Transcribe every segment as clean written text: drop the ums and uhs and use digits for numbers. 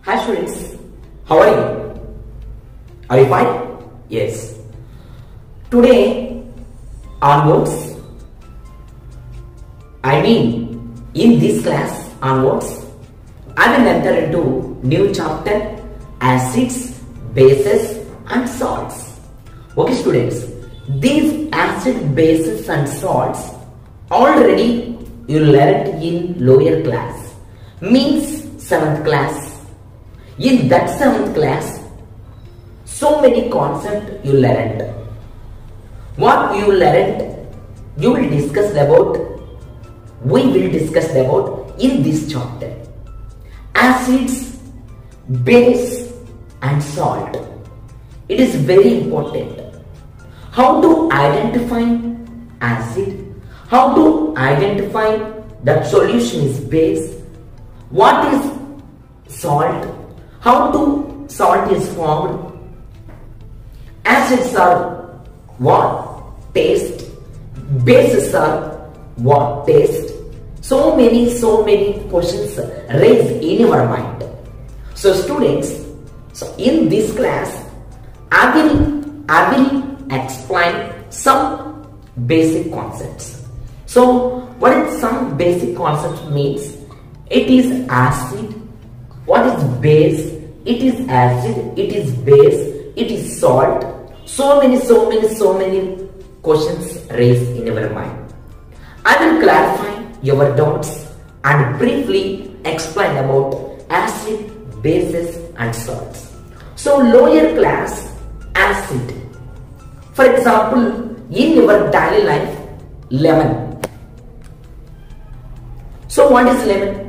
Hi students, how are you? Are you fine? Yes. Today onwards, in this class onwards, I will enter into new chapter acids, bases and salts. Okay students, these acid, bases and salts already you learnt in lower class, means 7th class. In that 7th class, so many concepts you learned. What you learned, we will discuss about in this chapter. Acids, base and salt. It is very important. How to identify acid, how to identify that solution is base, what is salt, how to salt is formed, acids are what taste, bases are what taste. So many questions raised in your mind. So students, in this class I will explain some basic concepts. So what is some basic concepts means? It is acid. What is base? It is acid, it is base, it is salt. So many questions raised in your mind. I will clarify your doubts and briefly explain about acid, bases and salts. So lower class acid. For example, in your daily life, lemon. So what is lemon?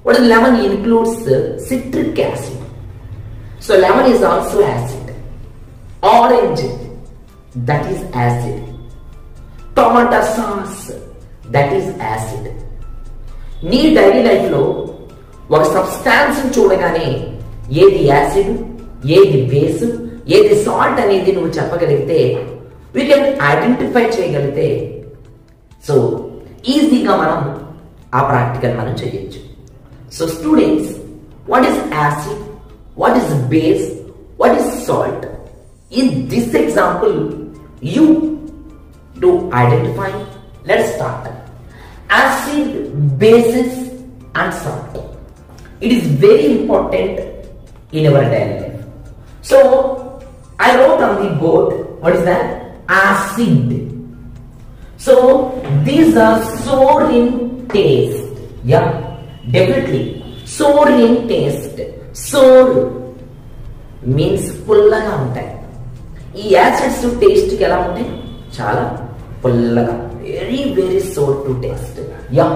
What is lemon? Includes citric acid. So lemon is also acid. Orange, that is acid. Tomato sauce, that is acid. నీ daily life లో ఒక substance చూడగానే ఏది acid, ఏది base, ఏది salt అనేది నువ్వు చెప్పగలిగితే, we can ఐడెంటిఫై చేయగలిగితే, సో ఈజీగా మనం ఆ ప్రాక్టికల్ మనం చేయొచ్చు. So students, what is acid, what is base, what is salt? In this example, you to identify. Let's start. Acid, bases and salt. It is very important in our daily life. So I wrote on the board, what is that? Acid. So these are sour in taste. Yeah, definitely sour in taste. Sour means పుల్లగా ఉంటాయి. ఈ acids taste కి ఎలా ఉంటాయి? చాలా పుల్లగా, very sour to taste. Yeah,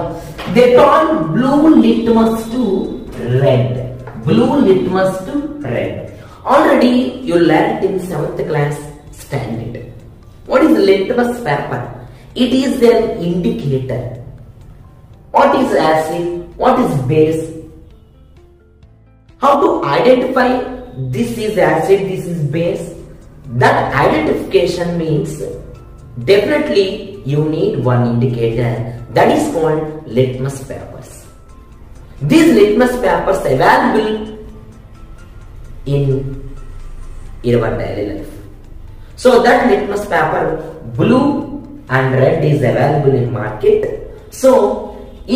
they turn blue litmus to red. Blue litmus to red. Already you learnt in 7th class standard. What is litmus paper? It is an indicator. What is acid? What is base? How to identify this is acid, this is base? That identification means definitely you need one indicator, that is called litmus papers. These litmus papers available in your daily life. So that litmus paper blue and red is available in market. So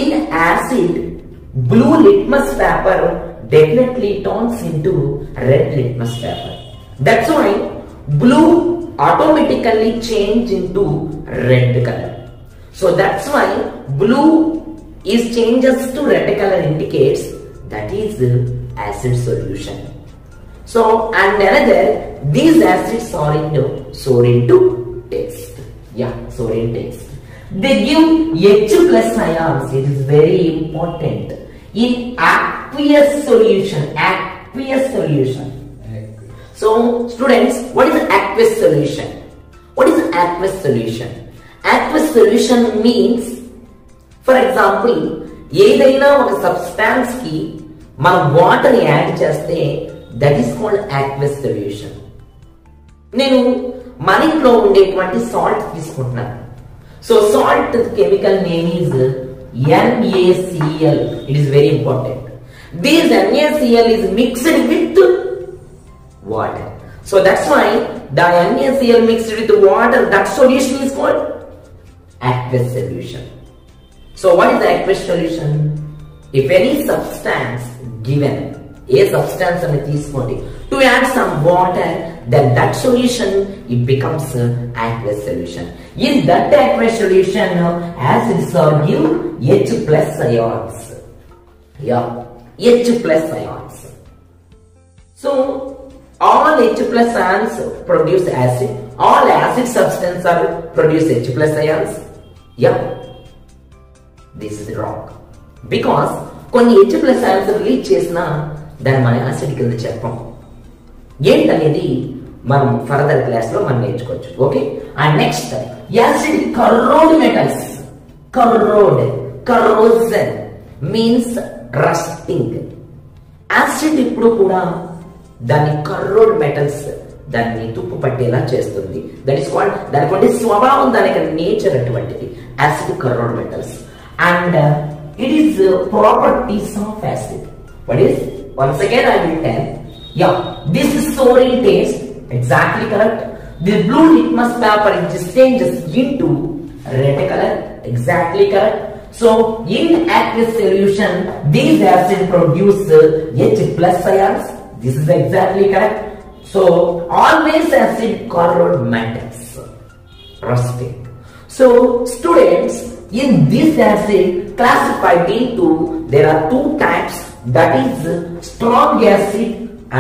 in acid, blue litmus paper definitely turns into red litmus paper. That's why blue automatically change into red color. So that's why blue is changes to red color indicates that is acid solution. So and another, these acids are sour into taste. Yeah, sour in taste. They give H plus ions. It is very important in aqueous solution. Aqueous solution. So students, what is aqueous solution? What is aqueous solution? Aqueous solution means, for example, ఏదైనా ఒక substance కి మనం water add చేస్తే that is called aqueous solution. నేను మన ఇంట్లో ఉండేటువంటి salt తీసుకుంటున్నాను. So salt chemical name is NaCl. It is very important. This NaCl is mixed with water. So that's why the NaCl mixed with water, that solution is called aqueous solution. So what is the aqueous solution? If any substance given, a substance to add some water, then that solution it becomes aqueous solution. In that aqueous solution, acids are give H plus ions. Yeah, H plus ions. So all H plus ions produce acid. All acid substances are produce H plus ions. Yeah, this is wrong. Because కొన్ని H plus ions release చేసినా దాన్ని మనం acid కింద చెప్పం. ఏంటనేది మనం further class లో మనం నేర్చుకోవచ్చు. Okay, and next acid crore metals. Corrosion means rusting. Acid ఇప్పుడు కూడా దాని కరోడ్ మెటల్స్ దాన్ని తుప్పు పట్టేలా చేస్తుంది. దట్ ఈస్ కాల్డ్, దానికి ఉండే స్వభావం, దానికి నేచర్ అటువంటిది acid crore metals. And it is properties of acid. What is? Once again I will tell. Yeah, this is sour in taste. Exactly correct. The blue litmus paper just changes into red color. Exactly correct. So in aqueous solution, these acids produce H plus ions. This is exactly correct. So always acid corrode metals, rusting. So students, in this acid classified into, there are two types, that is strong acid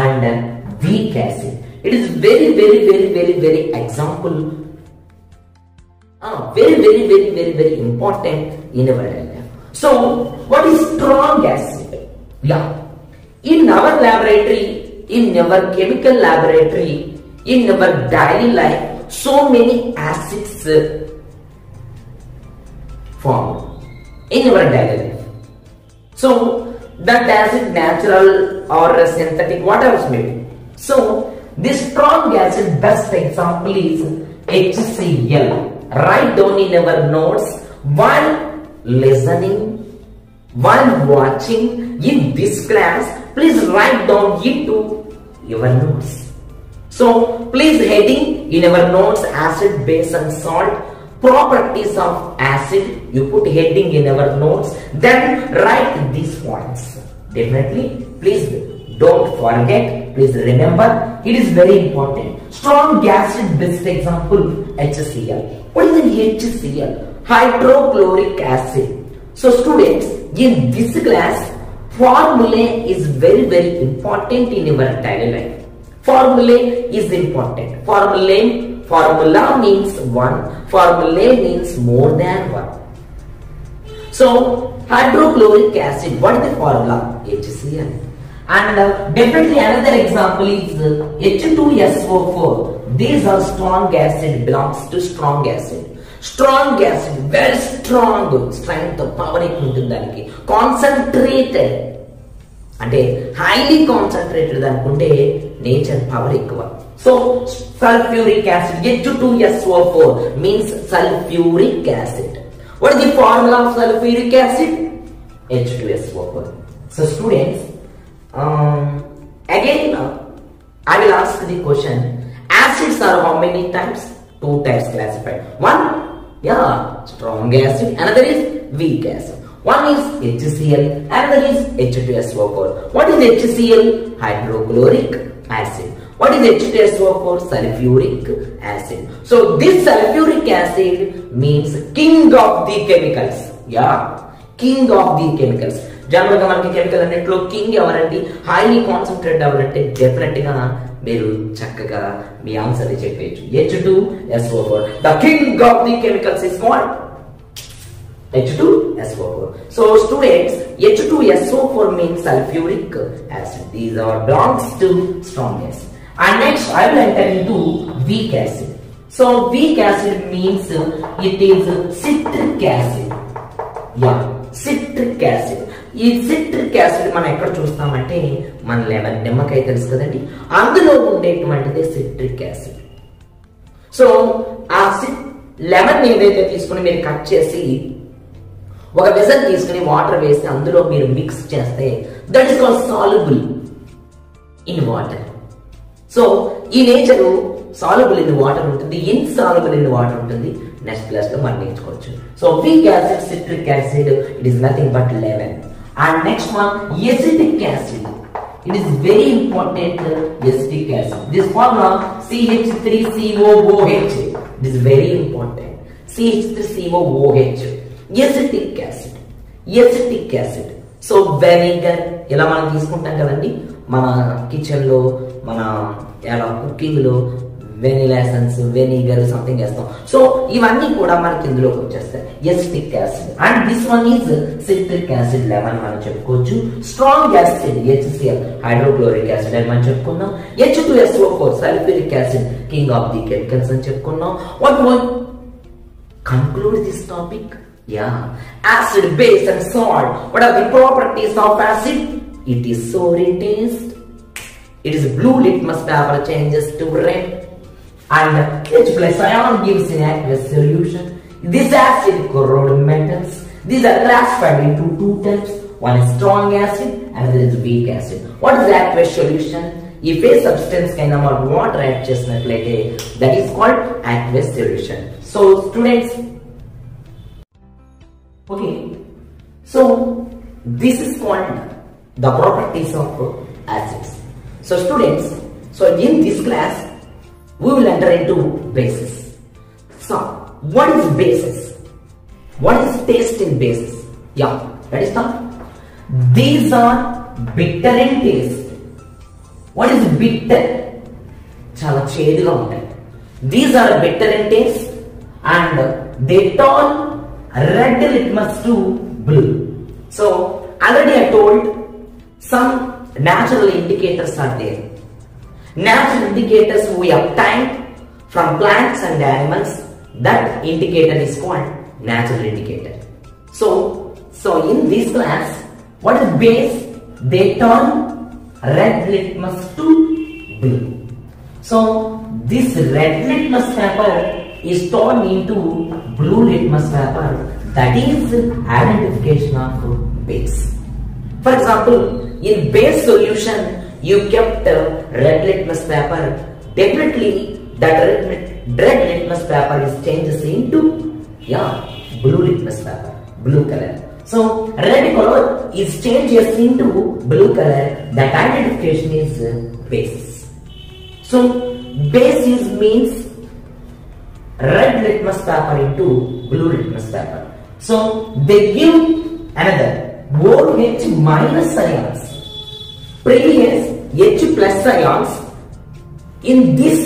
and weak acid. It is very example, very important in our life. So what is strong acid? Yeah, in our laboratory, in our chemical laboratory, in our daily life, so many acids form in our daily life. So that acid natural or synthetic, whatever may be. So this strong acid best example is HCl. Write down in our notes while listening, while watching in this class. Please write down into your notes. So please heading in our notes acid, base and salt. Properties of acid, you put heading in our notes, then write these points. Definitely, please don't forget, please remember, it is very important. Strong acid best example HCl. What is the HCl? Hydrochloric acid. So students, in this class, formula is very important in your daily life. Formula is important. Formula means one, formula means more than one. So hydrochloric acid, what is the formula? HCl. And definitely another example is H2SO4. These are strong acid, belongs to strong acid. Strong acid, very strong, strength, power ఉంటుంది, concentrated, అంటే highly concentrated అనుకుంటే nature power ఎక్కువ. So sulfuric acid, H2SO4 means sulfuric acid. What is the formula of sulfuric acid? H2SO4. So students, again I will ask the question, acids are how many types? Two types classified. One, yeah, strong acid, another is weak acid. One is HCl, another is H2SO4. What is HCl? Hydrochloric acid. What is H2SO4? Sulfuric acid. So this sulfuric acid means king of the chemicals. Yeah, king of the chemicals. General గా మనకి chemical అన్నిట్లో king ఎవరండి, highly concentrate ఎవరంటే definite గా మీరు చక్కగా మీ answer చెప్పేయచ్చు. H2SO4. The king of the chemicals is called H2SO4. So students, H2SO4 means sulfuric acid. These are belongs to strong acid. And next I will enter into weak acid. So weak acid means it is citric acid. Yeah, citric acid. ఈ citric acid మనం ఎక్కడ చూస్తామంటే మన lemon, నిమ్మకాయ తెలుసు కదండి, అందులో ఉండేటువంటిది citric acid. So ఆ లెమన్ ఏదైతే తీసుకుని మీరు కట్ చేసి ఒక వెసల్ తీసుకుని వాటర్ వేసి అందులో మీరు మిక్స్ చేస్తే that is called soluble in water. So ఈ నేచర్ సాల్యుబుల్ ఇన్ వాటర్ ఉంటుంది, ఇన్సాల్యుబుల్ ఇన్ వాటర్ ఉంటుంది. నెక్స్ట్ క్లాస్ లో మనం నేర్చుకోవచ్చు. So weak acid, citric acid, it is nothing but lemon. And next one acetic acid. It is very important acetic acid. This formula CH3COOH. It is very important. CH3COOH. Acetic acid. Acetic acid. So vinegar ఇలా మనం తీసుకుంటాం కదండి మన kitchen లో, మన ఎలా cooking లో vanilla essence, vinegar something వేస్తాం. సో ఇవన్నీ కూడా మనకి ఇందులోకి వచ్చేస్తాయి. Acetic acid. And this one is citric acid, lemon మనం చెప్పుకోవచ్చు. Strong acid HCl, hydrochloric acid అని మనం చెప్పుకున్నాం. H2SO4, sulphuric acid, king of the chemicals అని చెప్పుకున్నాం. What one conclude this topic? Yeah, acid, base and salt. What are the properties of acid? It is sour in taste. It is blue litmus paper changes to red. And H plus ion gives in aqueous solution. This acid corrode metals. These are classified into two types. One is strong acid, another is weak acid. What is aqueous solution? If a substance kind of water add chestnut-like, that is called aqueous solution. So students, okay, so this is called the properties of acids. So students, so in this class we will enter into bases. So what is bases? What is taste in bases? Yeah, that is not. These are bitter in taste. What is bitter? Chala cheduga untayi. These are bitter in taste and they turn red litmus to blue. So already I told some natural indicators are there. Natural indicators we obtain from plants and animals. That indicator is called natural indicator. So in this class, what is base? They turn red litmus to blue. So this red litmus paper is turned into blue litmus paper. That is identification of base. For example, in base solution you kept red litmus paper. Definitely that red litmus paper is changes into blue litmus paper, blue color. So red color is changes into blue color. That identification is base. So base is means red litmus paper into blue litmus paper. So they give another OH minus ions, previous H plus ions, in this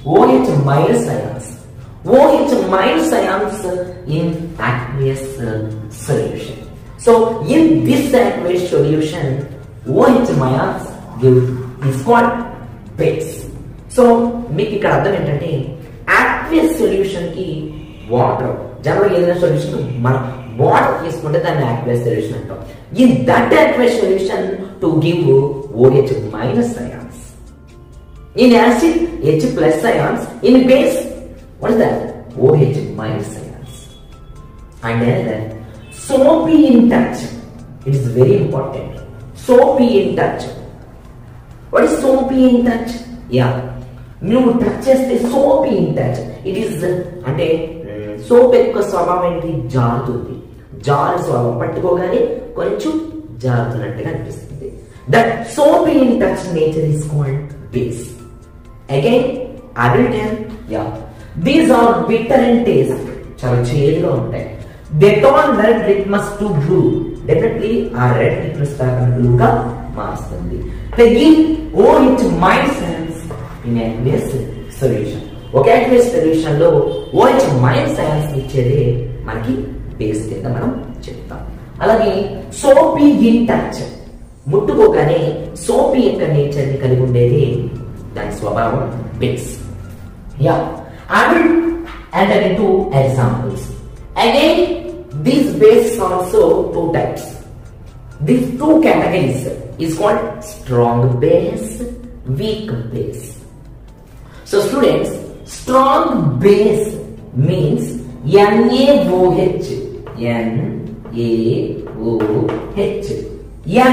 OH minus ions. OH minus ions in aqueous solution. So in this aqueous solution, OH minus is called base. So మీకు ఇక్కడ అర్థం ఏంటంటే aqueous solution కి water, general ఏదైనా solution మనం water తీసుకుంటే దాన్ని aqueous solution అంటాం. In that aqueous solution to give OH minus ions. In acid, H plus ions. In base, what is that? OH minus ions. And another, soapy in touch. It is very important. Soapy in touch. What is soapy in touch? Yeah. నువ్వు touch చేస్తే soapy in touch. It is అంటే soap యొక్క స్వభావం ఏంటి? జారుతుంది. జారు స్వభావం, పట్టుకోగానే కొంచెం జారుతున్నట్టుగా అనిపిస్తుంది. That soapy in touch nature is called base. Again I will tell, these are bitter in taste. చాలా చేదుగా ఉంటాయి. They turn red litmus to blue. Definitely ఆ రెడ్ లిట్మస్ పేపర్ బ్లూగా మారుస్తుంది. They give OH minus ions in aqueous solution. ఒక aqueous solution లో OH minus ions ఇచ్చేదే మనకి base కింద మనం చెప్తాం. అలాగే సోపీ ఇన్ టచ్, ముట్టుకోగానే సోపీ యొక్క నేచర్ ని కలిగి ఉండేది దాని స్వభావం base. I will enter into examples. Again, these bases also two types. These two categories is called strong base, weak base. So students, strong base means NaOH, NaOH. Na,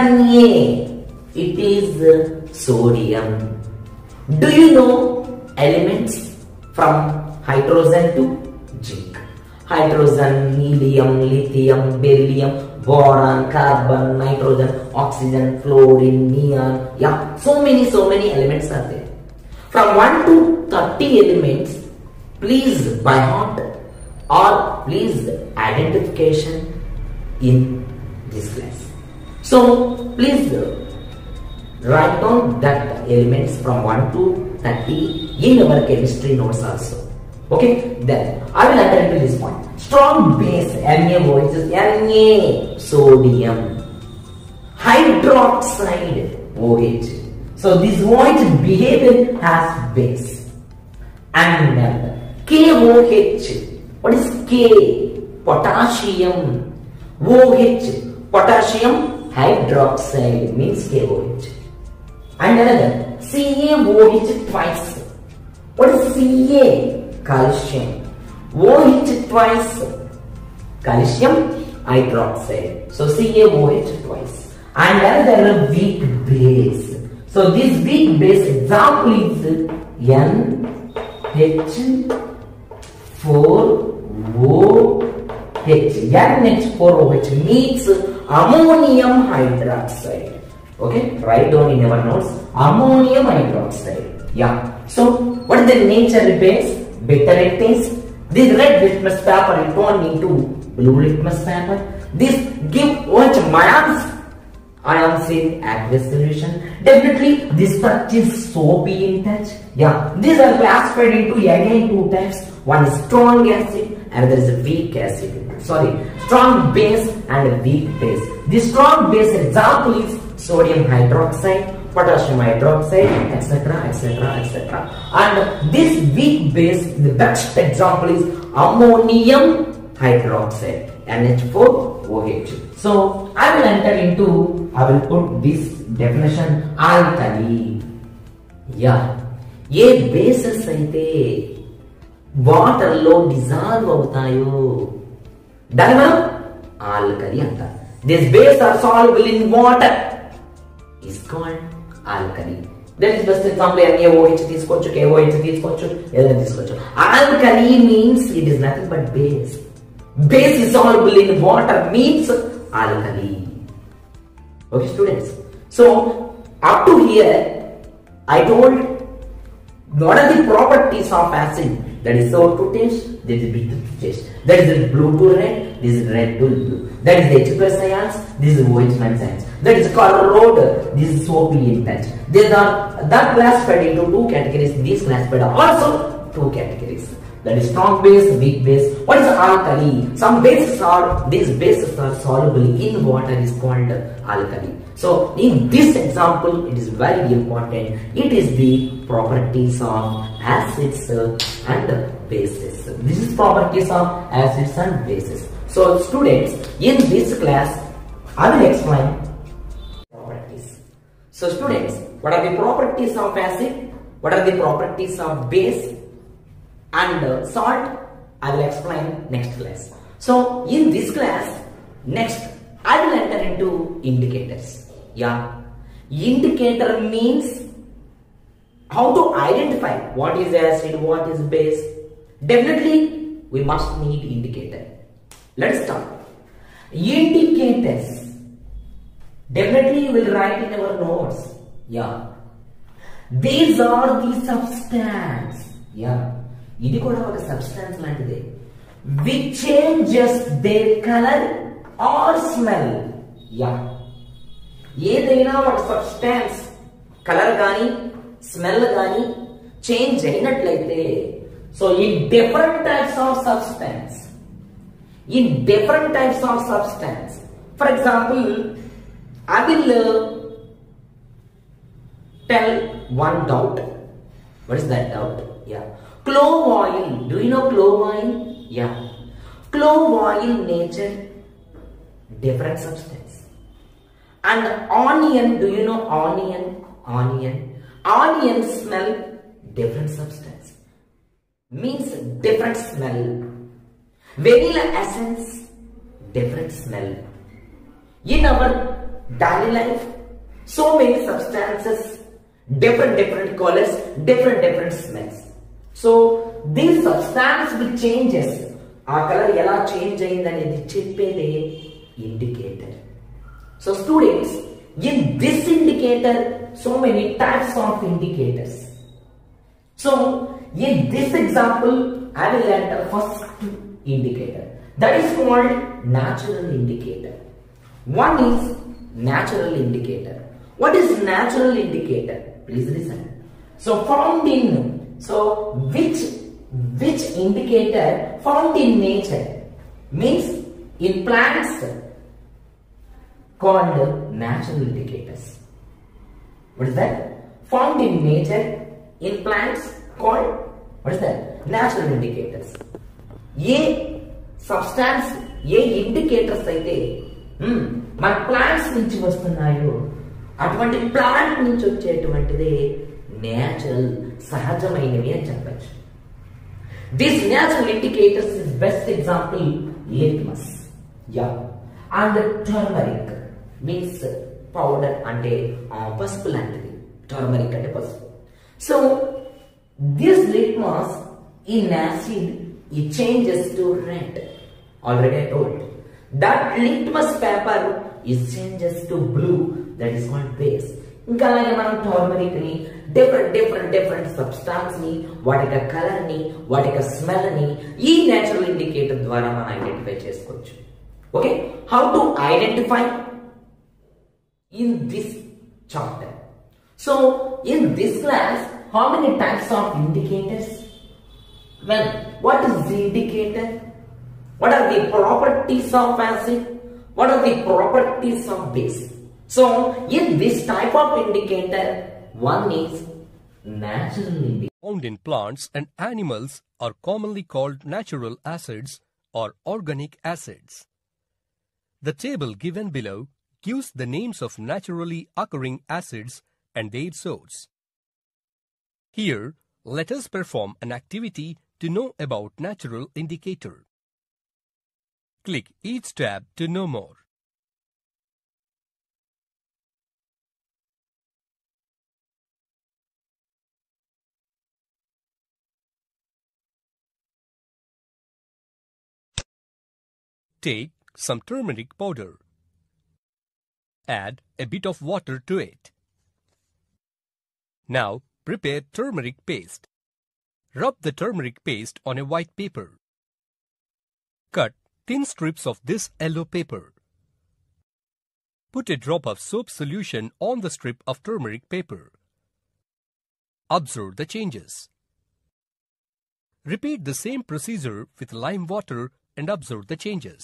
it is sodium. Do you know elements from hydrogen to zinc? Hydrogen, helium, lithium, beryllium, boron, carbon, nitrogen, oxygen, fluorine, neon. Yeah, so many elements are there. From 1 to 30 elements, please by heart or please identification in this class. So please write down that elements from 1 to 30 in our chemistry notes also. Okay, then I will enter into this point. Strong base, NaOH is Na, sodium. Hydroxide, OH. So this OH behavior has base. And KOH, what is K? Potassium. OH, potassium hydroxide means KOH. And another CaOH twice. What is Ca? Calcium. OH twice, calcium hydroxide. So CaOH twice. And another weak base. So this weak base example is NH4OH. NH4OH means ammonium hydroxide. Okay, write down in our notes ammonium hydroxide. Yeah. So what is the nature base? Bitter it is. This red litmus paper is turned into blue litmus paper. This give OH ions in aqueous solution. Definitely this touch is soapy in touch. Yeah, these are classified into again two types. One is strong acid, another is weak acid. Strong base and weak base. The strong base example is sodium hydroxide, potassium hydroxide, etc. And this weak base, the best example is ammonium hydroxide, NH4OH. So I will put this definition alkali. Yeah, ye bases aite water lo dissolve avutayo dani manam alkali anta. This base are soluble in water is called alkali. That is best example. NaOH తీసుకోవచ్చు, KOH తీసుకోవచ్చు, ఏదైనా తీసుకోవచ్చు. Alkali means it is nothing but base. Base is soluble in water means alkali. Okay, students. So up to here, I told what are the properties of acid. That is sour to taste, that is bitter to taste. That is blue to red, this is red to blue. That is H plus ions, this is OH minus ions. That is color road, this is soapy in touch. These are that classified into two categories. These classified are also two categories. That is strong base, weak base. What is alkali? Some bases are, these bases are soluble in water is called alkali. So in this example, it is very important. It is the properties of acids and bases. This is properties of acids and bases. So students, in this class, I will explain properties. So students, what are the properties of acid? What are the properties of base? And salt, I will explain next class. So in this class, next I will enter into indicators. Yeah, indicator means how to identify what is acid, what is base. Definitely we must need indicator. Let's start. Indicators. Definitely we will write in our notes. Yeah, these are the substance. Yeah, ఇది కూడా ఒక substance లాంటిదే which changes their color or smell. Yeah, ఏదైనా ఒక substance colour గాని smell గాని change అయినట్లయితే, so in different types of substance, for example I will tell one doubt. What is that doubt? Yeah, clove oil. Do you know clove oil? Yeah, clove oil nature different substance. And onion, do you know onion smell different substance, means different smell. Vanilla essence different smell. In our daily life, so many substances, different colors, different smells. So these substance will changes. ఆ colour ఎలా change అయిందనేది చెప్పేదే indicator. So students, in this indicator, so many types of indicators. So in this example, I will enter first indicator. That is called natural indicator. One is natural indicator. What is natural indicator? Please listen. So found in, so which indicator found in nature, means in plants, called natural indicators. What is that? Found in nature, in plants, called, what is that? Natural indicators. A substance, A indicators అయితే మన plants నుంచి వస్తున్నాయో అటువంటి plant నుంచి వచ్చేటువంటిదే natural, సహజమైనవి అని చెప్పచ్చు. This natural indicators is best example litmus, and turmeric means powder, అంటే పసుపు లాంటిది. టర్మరిక్ అంటే పసుపు. So this litmus in acid, it changes to red. Already I told. That litmus paper is changes to blue. That is called base. ఇంకా అలాగే మనం turmeric ని different substance ని, వాటి యొక్క కలర్ ని, వాటి యొక్క స్మెల్ ని ఈ నేచురల్ ఇండికేటర్ ద్వారా మనం ఐడెంటిఫై చేసుకోవచ్చు. Okay, how to identify in this chapter. So in this class, how many types of indicators? Well, what is the indicator? What are the properties of acid? What are the properties of base? So, in this type of indicator, one is natural indicator. Found in plants and animals are commonly called natural acids or organic acids. The table given below gives the names of naturally occurring acids and their source. Here, let us perform an activity to know about natural indicator. Click each tab to know more. Take some turmeric powder. Add a bit of water to it. Now prepare turmeric paste. Rub the turmeric paste on a white paper. Cut thin strips of this yellow paper. Put a drop of soap solution on the strip of turmeric paper. Observe the changes. Repeat the same procedure with lime water and observe the changes.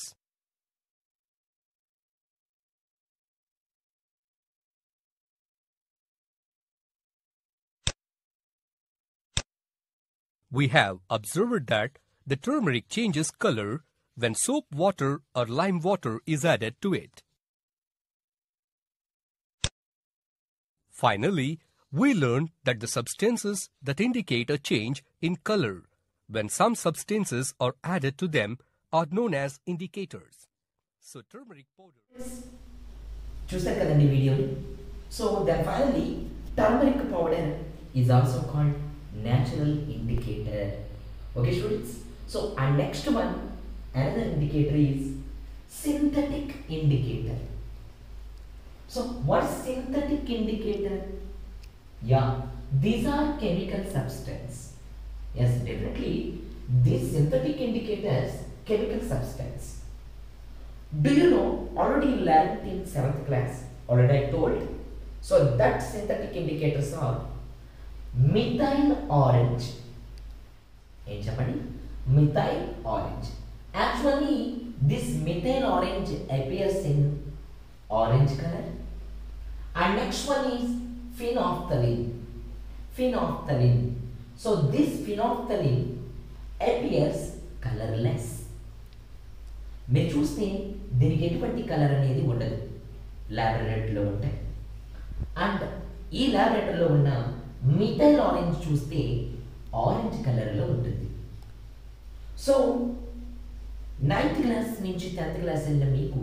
We have observed that the turmeric changes color when soap water or lime water is added to it. Finally, we learned that the substances that indicate a change in color when some substances are added to them are known as indicators. So turmeric powder. చూసారు కదండి వీడియోని. So then finally turmeric powder is also called natural indicator. Okay students, so our next one, another indicator is synthetic indicator. So what is synthetic indicator? Yeah, these are chemical substance. Yes, definitely these synthetic indicators chemical substance. Do you know, already you learned in 7th class, already I told. So that synthetic indicators are methyl orange. ఏం చెప్పండి? Methyl orange. Actually, this methyl orange appears in orange color. And next one is phenolphthalein. Phenolphthalein. So this phenolphthalein appears colorless. మీరు చూస్తే దీనికి ఎటువంటి colour అనేది ఉండదు, లాబొరేటరీలో ఉంటాయి. And ఈ లాబొరేటరీలో ఉన్న మిథైల్ ఆరెంజ్ చూస్తే ఆరెంజ్ కలర్లో ఉంటుంది. సో 9th క్లాస్ నుంచి 10th క్లాస్ వెళ్ళిన మీకు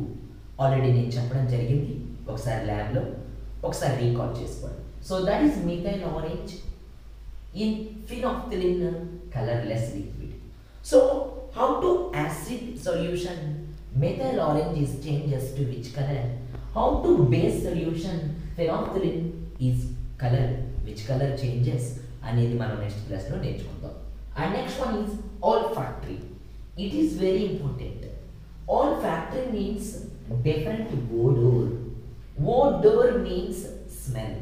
ఆల్రెడీ నేను చెప్పడం జరిగింది. ఒకసారి ల్యాబ్లో ఒకసారి రీకాల్ చేసుకోండి. So that is methyl orange in phenolphthalein colorless liquid. So how to acid solution methyl orange is changes to which color? How to base solution phenolphthalein is color, which color changes అనేది మనం next క్లాస్లో నేర్చుకుందాం. And next one is olfactory. It is very important. Olfactory means different odor. Odor means smell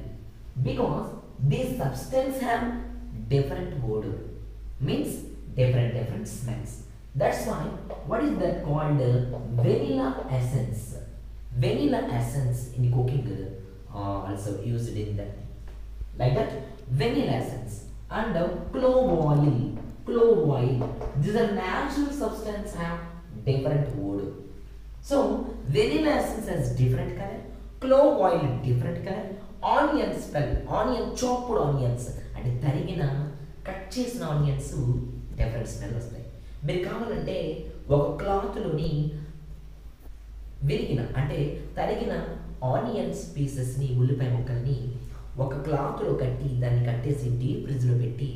because these substances have different odor, means different smells. That's why what is that called vanilla essence. Vanilla essence in cooking also used in that, like that vanilla essence. And clove oil, these are natural substance have different odor. So vanilla essence has different color, clove oil different color, onion smell, chopped onions అంటే తరిగిన cut చేసిన onions different smell వస్తాయి. మీరు కావాలంటే ఒక క్లాత్లోని విరిగిన అంటే తరిగిన ఆనియన్స్ పీసెస్ని, ఉల్లిపాయ ముక్కల్ని ఒక క్లాత్లో కట్టి దాన్ని కట్టేసి డీప్ ఫ్రిడ్జ్లో పెట్టి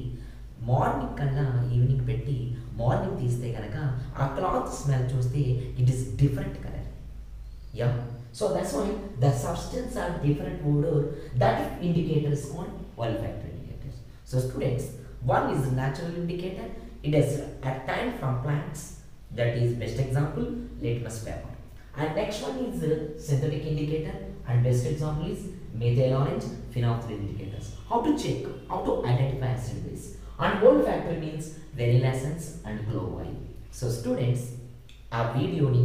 మార్నింగ్ కన్నా ఈవినింగ్ పెట్టి మార్నింగ్ తీస్తే కనుక ఆ క్లాత్ స్మెల్ చూస్తే it is different colour. Yeah, so that's why the substance are different odor. That indicator is called olfactory indicators. So students, one is natural indicator. It is obtained from plants. That is best example litmus paper. And next one is synthetic indicator, and best example is methyl orange, phenolphthalein indicators. How to check, how to identify acid base. And olfactory means vanilla essence and clove oil. So students, ఆ వీడియోని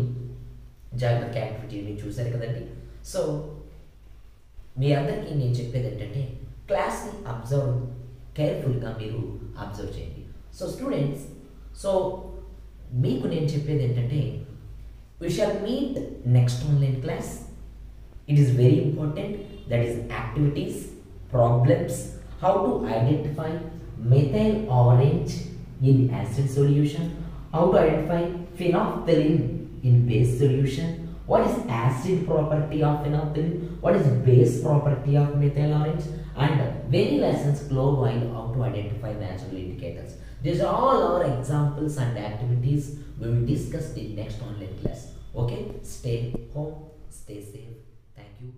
జాగ్రత్త యాక్టివిటీని చూశారు కదండి. So మీ అందరికీ నేను చెప్పేది ఏంటంటే క్లాస్ని observe కేర్ఫుల్గా మీరు అబ్జర్వ్ చేయండి. సో స్టూడెంట్స్, సో మీకు నేను చెప్పేది ఏంటంటే we shall meet next online class. It is very important, that is activities, problems, how to identify methyl orange in acid solution, how to identify phenolphthalein in base solution, what is acid property of phenolphthalein, what is base property of methyl orange, and vanilla essence, clove oil, how to identify natural indicators. These are all our examples and activities we will discuss in next online class. Okay, stay home, stay safe. Thank you.